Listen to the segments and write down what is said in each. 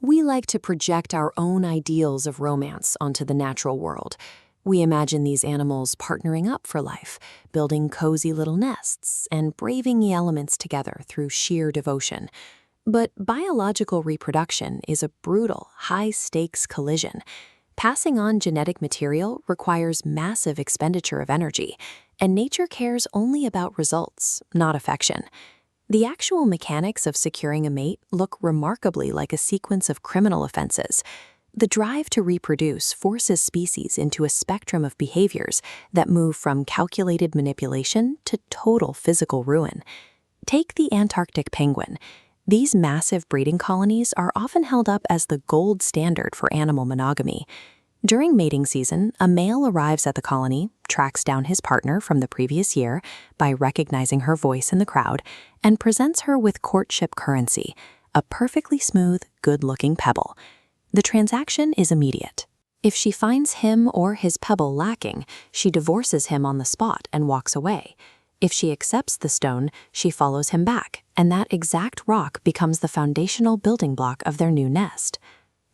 We like to project our own ideals of romance onto the natural world. We imagine these animals partnering up for life, building cozy little nests, and braving the elements together through sheer devotion. But biological reproduction is a brutal, high-stakes collision. Passing on genetic material requires massive expenditure of energy, and nature cares only about results, not affection. The actual mechanics of securing a mate look remarkably like a sequence of criminal offenses. The drive to reproduce forces species into a spectrum of behaviors that move from calculated manipulation to total physical ruin. Take the Antarctic penguin. These massive breeding colonies are often held up as the gold standard for animal monogamy. During mating season, a male arrives at the colony, tracks down his partner from the previous year by recognizing her voice in the crowd, and presents her with courtship currency, a perfectly smooth, good-looking pebble. The transaction is immediate. If she finds him or his pebble lacking, she divorces him on the spot and walks away. If she accepts the stone, she follows him back, and that exact rock becomes the foundational building block of their new nest.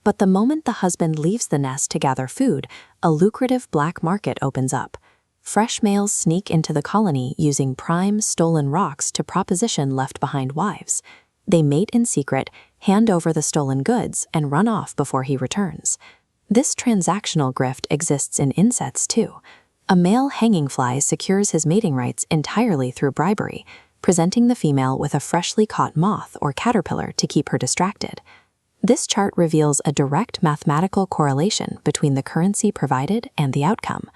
But the moment the husband leaves the nest to gather food, a lucrative black market opens up. Fresh males sneak into the colony using prime, stolen rocks to proposition left-behind wives. They mate in secret, hand over the stolen goods, and run off before he returns. This transactional grift exists in insects too. A male hanging fly secures his mating rights entirely through bribery, presenting the female with a freshly caught moth or caterpillar to keep her distracted. This chart reveals a direct mathematical correlation between the currency provided and the outcome.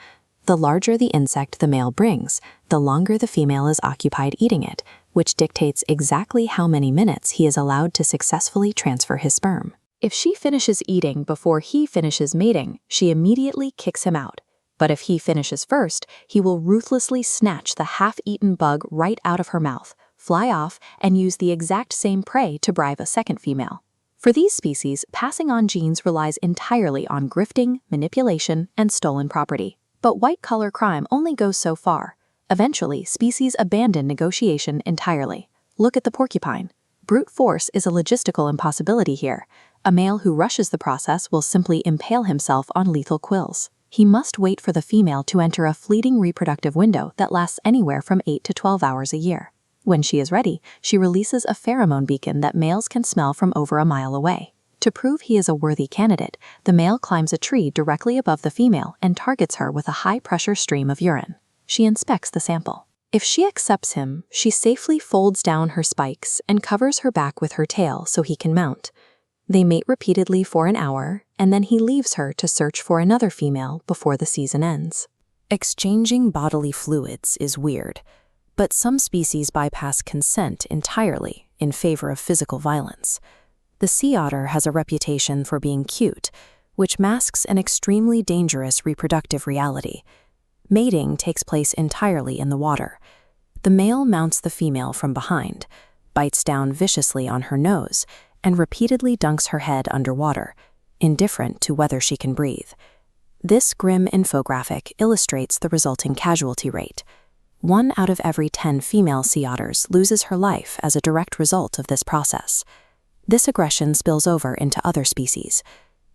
The larger the insect the male brings, the longer the female is occupied eating it, which dictates exactly how many minutes he is allowed to successfully transfer his sperm. If she finishes eating before he finishes mating, she immediately kicks him out. But if he finishes first, he will ruthlessly snatch the half-eaten bug right out of her mouth, fly off, and use the exact same prey to bribe a second female. For these species, passing on genes relies entirely on grifting, manipulation, and stolen property. But white-collar crime only goes so far. Eventually, species abandon negotiation entirely. Look at the porcupine. Brute force is a logistical impossibility here. A male who rushes the process will simply impale himself on lethal quills. He must wait for the female to enter a fleeting reproductive window that lasts anywhere from 8 to 12 hours a year. When she is ready, she releases a pheromone beacon that males can smell from over a mile away. To prove he is a worthy candidate, the male climbs a tree directly above the female and targets her with a high-pressure stream of urine. She inspects the sample. If she accepts him, she safely folds down her spikes and covers her back with her tail so he can mount. They mate repeatedly for an hour, and then he leaves her to search for another female before the season ends. Exchanging bodily fluids is weird, but some species bypass consent entirely in favor of physical violence. The sea otter has a reputation for being cute, which masks an extremely dangerous reproductive reality. Mating takes place entirely in the water. The male mounts the female from behind, bites down viciously on her nose, and repeatedly dunks her head underwater, indifferent to whether she can breathe. This grim infographic illustrates the resulting casualty rate. 1 out of every 10 female sea otters loses her life as a direct result of this process. This aggression spills over into other species.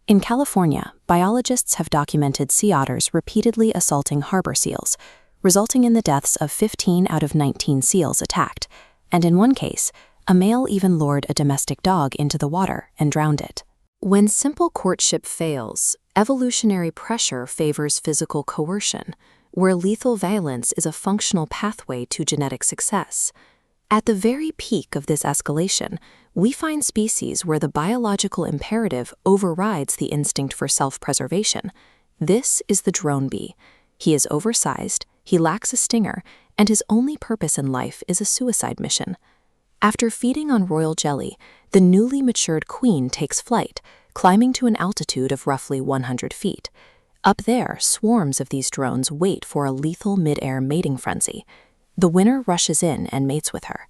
In California, biologists have documented sea otters repeatedly assaulting harbor seals, resulting in the deaths of 15 out of 19 seals attacked, and in one case, a male even lured a domestic dog into the water and drowned it. When simple courtship fails, evolutionary pressure favors physical coercion, where lethal violence is a functional pathway to genetic success. At the very peak of this escalation, we find species where the biological imperative overrides the instinct for self-preservation. This is the drone bee. He is oversized, he lacks a stinger, and his only purpose in life is a suicide mission. After feeding on royal jelly, the newly matured queen takes flight, climbing to an altitude of roughly 100 feet. Up there, swarms of these drones wait for a lethal mid-air mating frenzy. The winner rushes in and mates with her.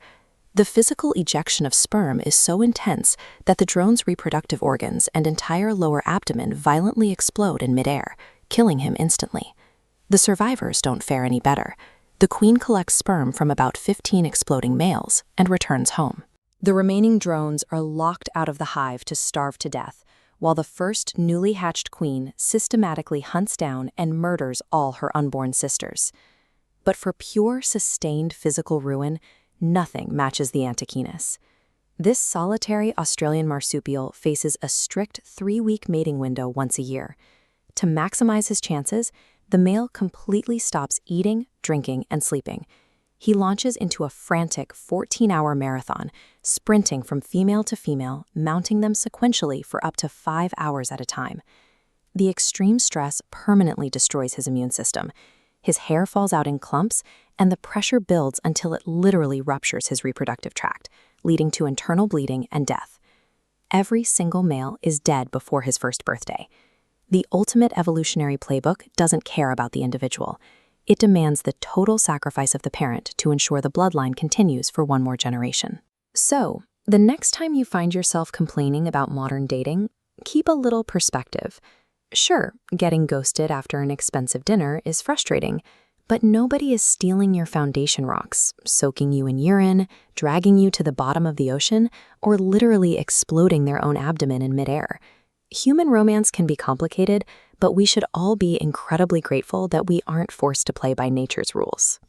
The physical ejection of sperm is so intense that the drone's reproductive organs and entire lower abdomen violently explode in mid-air, killing him instantly. The survivors don't fare any better. The queen collects sperm from about 15 exploding males and returns home. The remaining drones are locked out of the hive to starve to death, while the first newly hatched queen systematically hunts down and murders all her unborn sisters. But for pure, sustained physical ruin, nothing matches the Antechinus. This solitary Australian marsupial faces a strict 3-week mating window once a year. To maximize his chances, the male completely stops eating, drinking, and sleeping. He launches into a frantic 14-hour marathon, sprinting from female to female, mounting them sequentially for up to 5 hours at a time. The extreme stress permanently destroys his immune system. His hair falls out in clumps, and the pressure builds until it literally ruptures his reproductive tract, leading to internal bleeding and death. Every single male is dead before his first birthday. The ultimate evolutionary playbook doesn't care about the individual. It demands the total sacrifice of the parent to ensure the bloodline continues for one more generation. So, the next time you find yourself complaining about modern dating, keep a little perspective. Sure, getting ghosted after an expensive dinner is frustrating, but nobody is stealing your foundation rocks, soaking you in urine, dragging you to the bottom of the ocean, or literally exploding their own abdomen in midair. Human romance can be complicated, but we should all be incredibly grateful that we aren't forced to play by nature's rules.